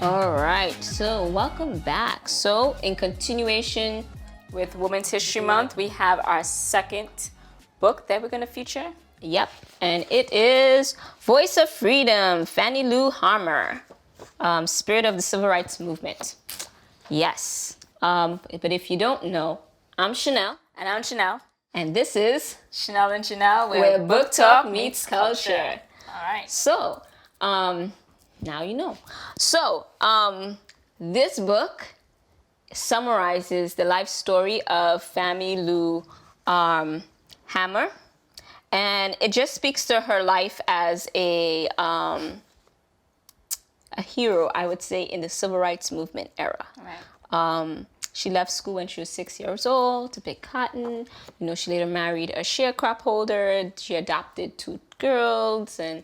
All right, so welcome back. So in continuation With Women's History Month, we have our second book that we're going to feature. Yep, and it is Voice of Freedom, Fannie Lou Hamer, Spirit of the Civil Rights Movement. Yes, but if you don't know, I'm Shenelle. And I'm Gennelle. And this is Shenelle and Gennelle, where book talk meets culture. All right. So, now you know. So, this book summarizes the life story of Fannie Lou Hamer, and it just speaks to her life as a hero, I would say, in the civil rights movement era. Right. She left school when she was 6 years old to pick cotton. You know, she later married a sharecrop holder. She adopted 2 girls, and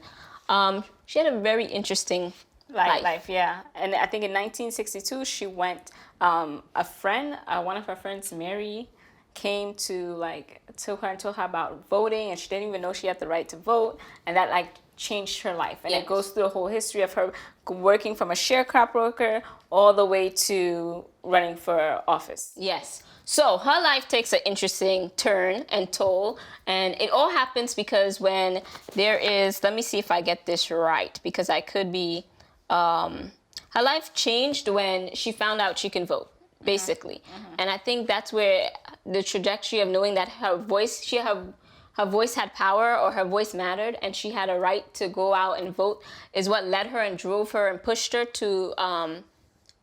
she had a very interesting life. Yeah. And I think in 1962, she went, a friend, one of her friends, Mary, came to took her and told her about voting, and she didn't even know she had the right to vote, and that changed her life. And Yes. it goes through the whole history of her working from a sharecrop worker all the way to running for office. Yes. So her life takes an interesting turn and toll, and it all happens because when there is, let me see if I get this right, because I could be, her life changed when she found out she can vote, basically. And I think that's where the trajectory of knowing that her voice, her voice had power, or her voice mattered, and she had a right to go out and vote, is what led her and drove her and pushed her to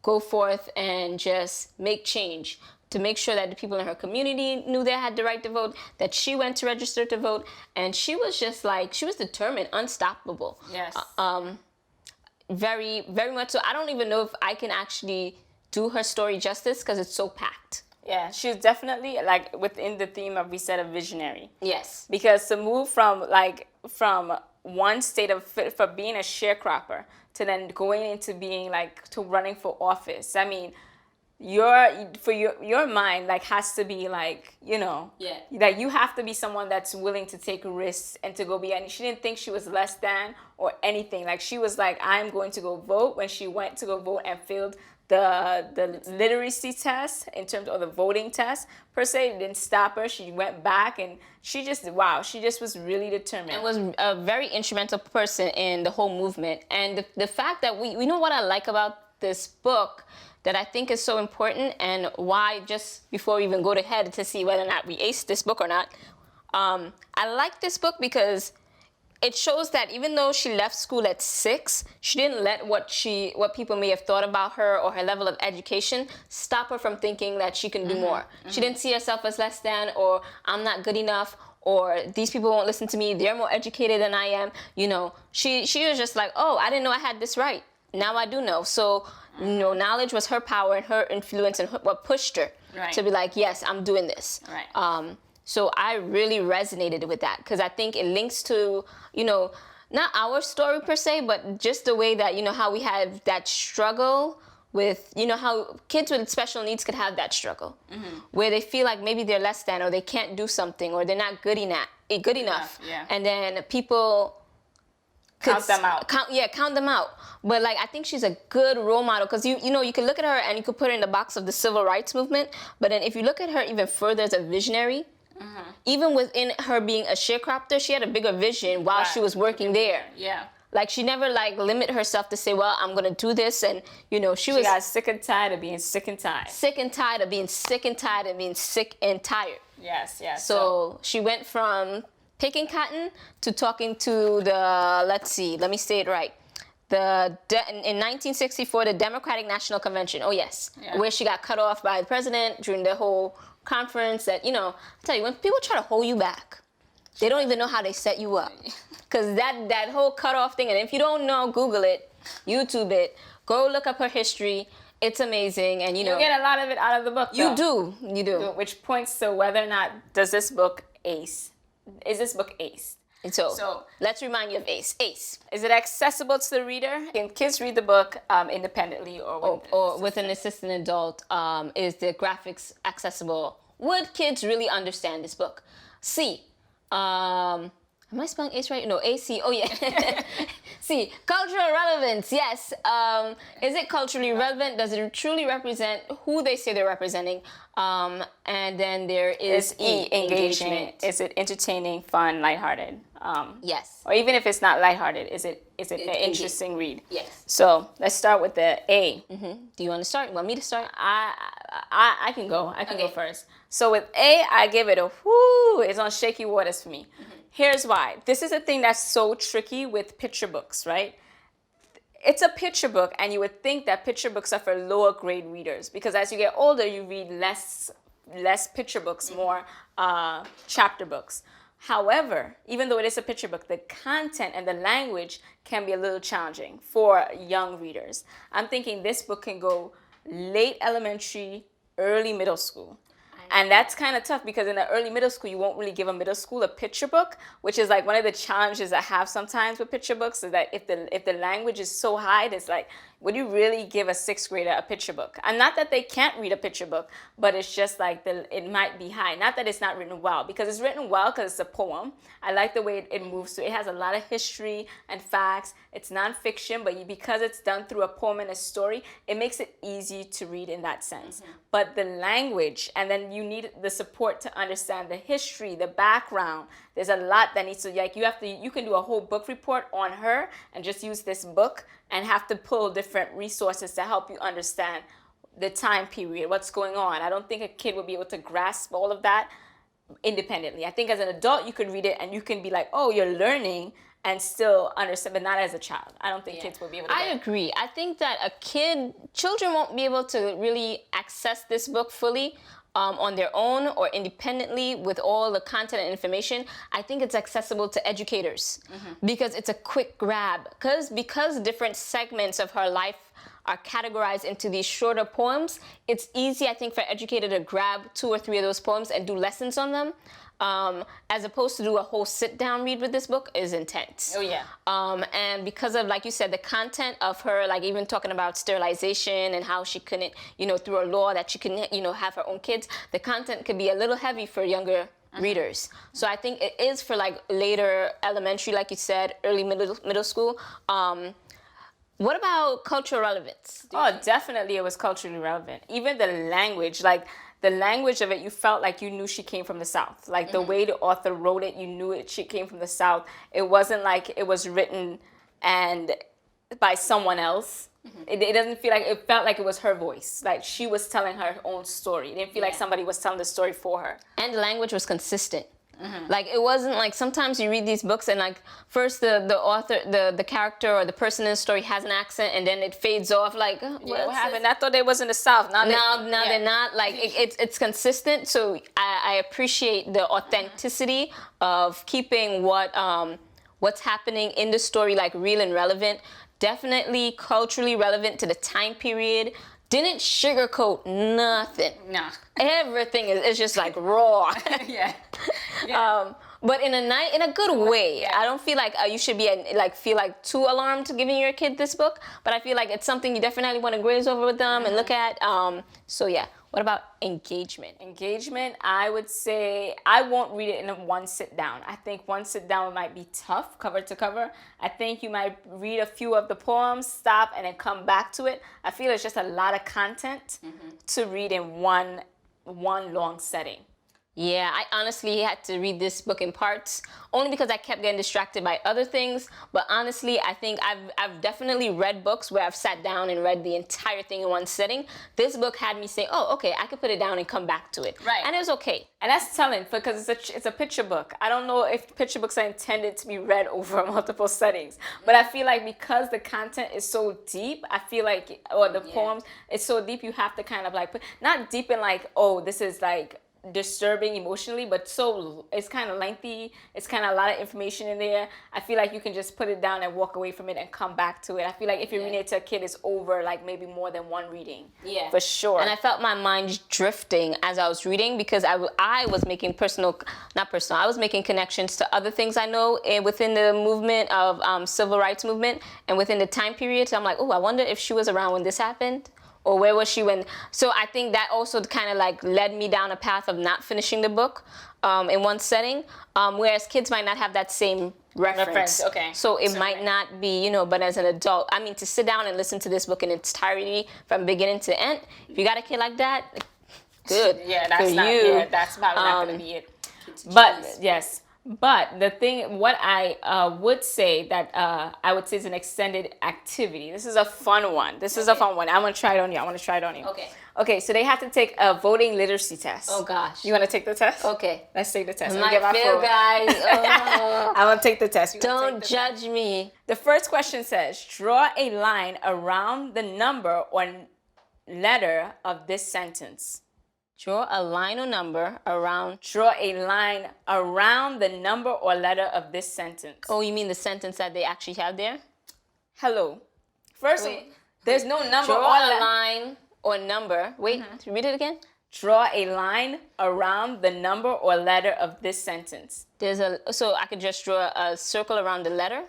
go forth and just make change, to make sure that the people in her community knew they had the right to vote, that she went to register to vote, and she was just she was determined, unstoppable. Yes. Very, very much so. I don't even know if I can actually do her story justice because it's so packed. Yeah, she's definitely within the theme of, we said, a visionary. Yes. Because to move from one state of for being a sharecropper to then going into being to running for office. I mean, your mind has to be Yeah. you have to be someone that's willing to take risks and to go beyond. She didn't think she was less than or anything. She was I'm going to go vote. When she went to go vote and failed the literacy test in terms of the voting test per se, it didn't stop her. She went back, and she just was really determined. And was a very instrumental person in the whole movement. And the fact that we know what I like about this book that I think is so important, and why, just before we even go ahead to see whether or not we ace this book or not, I like this book because it shows that even though she left school at 6, she didn't let what people may have thought about her or her level of education stop her from thinking that she can do more. She didn't see herself as less than, or I'm not good enough, or these people won't listen to me, they're more educated than I am. You know, she was just oh, I didn't know I had this right. Now I do know. So, knowledge was her power and her influence, and what pushed her to be yes, I'm doing this. Right. So I really resonated with that because I think it links to, not our story per se, but just the way that, how we have that struggle with, how kids with special needs could have that struggle, where they feel like maybe they're less than, or they can't do something, or they're not good enough. Yeah. And then people count them out. Count them out. But I think she's a good role model because you can look at her and you could put her in the box of the civil rights movement. But then if you look at her even further as a visionary, even within her being a sharecropper, she had a bigger vision while she was working there. Yeah. She never limit herself to say, well, I'm gonna do this, and she got sick and tired of being sick and tired. Sick and tired of being sick and tired of being sick and tired. Yes. So she went from picking cotton to talking to let me say it right. In 1964, the Democratic National Convention. Oh yes, where she got cut off by the president during the whole conference. That I tell you, when people try to hold you back, they don't even know how they set you up. Because that whole cutoff thing, and if you don't know, Google it, YouTube it, go look up her history. It's amazing, and you get a lot of it out of the book. You do. Which points to whether or not does this book ace? Is this book ace? So let's remind you of ACE. ACE. Is it accessible to the reader? Can kids read the book independently or with an assistant adult? Is the graphics accessible? Would kids really understand this book? C. Am I spelling H right? No, AC. Oh, yeah. See, cultural relevance. Yes. Is it culturally relevant? Does it truly represent who they say they're representing? And then there is E, engagement. Is it entertaining, fun, lighthearted? Yes. Or even if it's not lighthearted, is it an interesting read? Yes. So let's start with the A. Do you want to start? Want me to start? I can go. I can go first. So with A, I give it a whoo. It's on shaky waters for me. Here's why. This is a thing that's so tricky with picture books, right? It's a picture book, and you would think that picture books are for lower grade readers because as you get older, you read less picture books, more chapter books. However, even though it is a picture book, the content and the language can be a little challenging for young readers. I'm thinking this book can go late elementary, early middle school. And that's kind of tough because in the early middle school, you won't really give a middle school a picture book, which is like one of the challenges I have sometimes with picture books is that if the language is so high, it's like, would you really give a sixth grader a picture book? And not that they can't read a picture book, but it's just like it might be high. Not that it's not written well, because it's written well because it's a poem. I like the way it moves through. It has a lot of history and facts. It's nonfiction, but because it's done through a poem and a story, it makes it easy to read in that sense. But the language, and then you need the support to understand the history, the background. There's a lot that needs to, like, you can do a whole book report on her and just use this book and have to pull different resources to help you understand the time period, what's going on. I don't think a kid would be able to grasp all of that independently. I think as an adult, you could read it and you can be like, oh, you're learning and still understand, but not as a child. I don't think kids will be able to. I agree. I think that children won't be able to really access this book fully on their own or independently with all the content and information. I think it's accessible to educators because it's a quick grab. Because different segments of her life are categorized into these shorter poems, it's easy, I think, for an educator to grab 2 or 3 of those poems and do lessons on them. As opposed to do a whole sit-down read with this book is intense. Oh, yeah. And because of, like you said, the content of her, like even talking about sterilization and how she couldn't, through a law that she couldn't, have her own kids, the content could be a little heavy for younger readers. So I think it is for like later elementary, like you said, early middle school. What about cultural relevance? Oh, definitely it was culturally relevant. Even the language, like the language of it, you felt like you knew she came from the South. Like the way the author wrote it, you knew she came from the South. It wasn't like it was written and by someone else. It doesn't feel like, it felt like it was her voice. Like she was telling her own story. It didn't feel like somebody was telling the story for her. And the language was consistent. Like it wasn't like sometimes you read these books and like first the author, the character or the person in the story has an accent and then it fades off like what happened? I thought they was in the South. Now they're not. Like it's consistent. So I appreciate the authenticity of keeping what's happening in the story like real and relevant. Definitely culturally relevant to the time period. Didn't sugarcoat nothing. Nah. Everything is just like raw. Yeah. But in a good way. Yeah. I don't feel like you should be feel like too alarmed giving your kid this book. But I feel like it's something you definitely want to graze over with them and look at. So yeah. What about engagement? Engagement, I would say I won't read it in one sit down. I think one sit down might be tough, cover to cover. I think you might read a few of the poems, stop, and then come back to it. I feel it's just a lot of content to read in one long setting. Yeah, I honestly had to read this book in parts, only because I kept getting distracted by other things. But honestly, I think I've definitely read books where I've sat down and read the entire thing in one sitting. This book had me say, oh, okay, I could put it down and come back to it. Right. And it was okay. And that's telling, because it's a picture book. I don't know if picture books are intended to be read over multiple settings. But I feel like because the content is so deep, I feel like, or the poems, it's so deep, you have to kind of like, not deep in like, oh, this is like, disturbing emotionally, but so it's kind of lengthy. It's kind of a lot of information in there. I feel like you can just put it down and walk away from it and come back to it. I feel like if you're reading it to a kid, it's over like maybe more than one reading. Yeah, for sure. And I felt my mind drifting as I was reading because I was making I was making connections to other things I know within the movement of civil rights movement and within the time period. So I'm like, oh, I wonder if she was around when this happened. or where was she when? So I think that also kind of like led me down a path of not finishing the book in one setting, whereas kids might not have that same reference. Okay. So it might not be, you know, but as an adult, I mean, to sit down and listen to this book in its entirety from beginning to end, if you got a kid like that, good. Yeah, that's for not. you. Yeah, that's probably not going to be it. But yes. But the thing, what I would say that I would say is an extended activity. This is a fun one. This is a fun one. I want to try it on you. I want to try it on you. Okay. Okay, so they have to take a voting literacy test. Oh gosh. You want to take the test? Okay. Let's take the test. Might fail, guys. Oh. I want to take the test. Don't judge me. The first question says, draw a line around the number or letter of this sentence. Draw a line or number around. Draw a line around the number or letter of this sentence. Oh, you mean the sentence that they actually have there? Hello. First, there's no number Draw or a line or number. Wait, read it again. Draw a line around the number or letter of this sentence. So I could just draw a circle around the letter.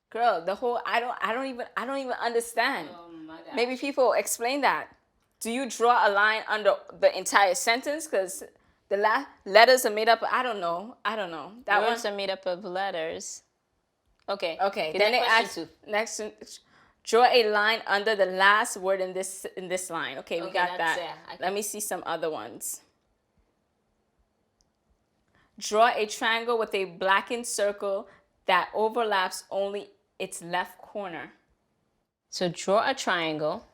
Girl, the whole I don't even understand. Oh my God. Maybe people explain that. Do you draw a line under the entire sentence? Because the letters are made up. I don't know. That Words one. are made up of letters. Okay. Okay. Okay, Then it question asks next. Draw a line under the last word in this line. Okay, we got that. Let me see some other ones. Draw a triangle with a blackened circle that overlaps only its left corner. So draw a triangle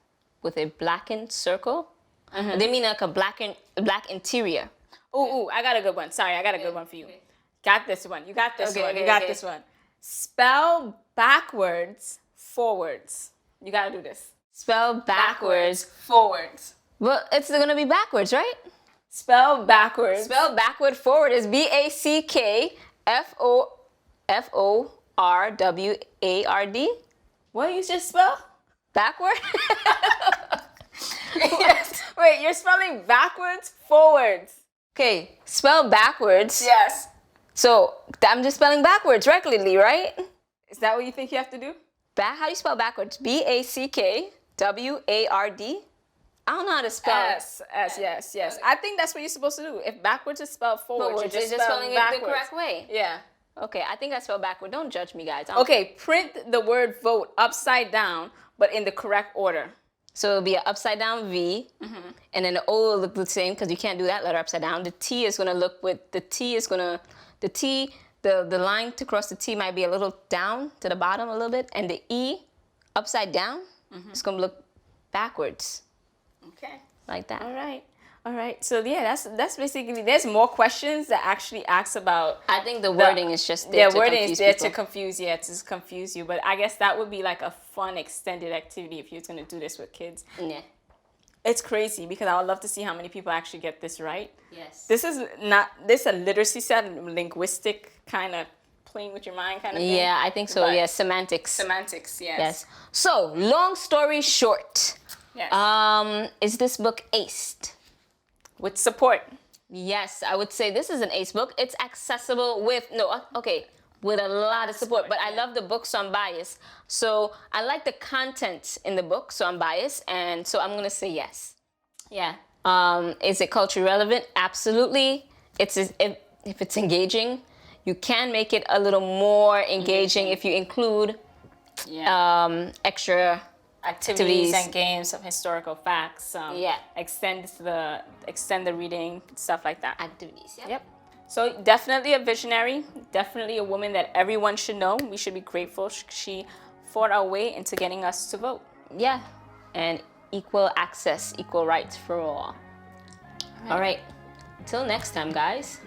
with a blackened circle. They mean like a black interior. Ooh, I got a good one. Sorry, I got a good one for you. Got this one. You got this one. You got this one. Spell backwards, forwards. You got to do this. Spell backwards. Forwards. Well, it's gonna be backwards, right? Spell backwards. Spell backward forward is BACKFORWARD. What you just spell? Backward? Yes. Wait, you're spelling backwards, forwards. Okay, spell backwards. Yes. So I'm just spelling backwards regularly, right? Is that what you think you have to do? How do you spell backwards? BACKWARD? I don't know how to spell. S, yes. I think that's what you're supposed to do. If backwards is spelled forwards, you're just spelling it backwards. the correct way. Yeah. Okay, I think I spelled backward. Don't judge me, guys. Okay, print the word vote upside down, but in the correct order. So it'll be an upside down V, and then the O will look the same because you can't do that letter upside down. The T is gonna look with the line to cross the T might be a little down to the bottom a little bit, and the E upside down is gonna look backwards. Okay. Like that. All right. So yeah, that's basically. There's more questions that actually asks about. I think the wording is just there. The wording is there to confuse. Yeah, to confuse you. But I guess that would be like a fun extended activity if you're gonna do this with kids. Yeah. It's crazy because I would love to see how many people actually get this right. Yes. This is a literacy set, linguistic kind of playing with your mind kind of thing. Yeah, I think so. But yeah, semantics. Semantics, yes. Yes. So, long story short, Yes. is this book aced? With support. Yes, I would say this is an ace book. It's accessible with with a lot of support. But I love the book, so I'm biased. So I like the content in the book, so I'm biased, and so I'm gonna say yes. Yeah. Is it culturally relevant? Absolutely. If it's engaging, you can make it a little more engaging if you include extra Activities and games of historical facts. Yeah. Extend the reading, stuff like that. activities. Yeah. Yep. So definitely a visionary, definitely a woman that everyone should know. We should be grateful she fought our way into getting us to vote. Yeah. And equal access, equal rights for all. All right. Till next time, guys.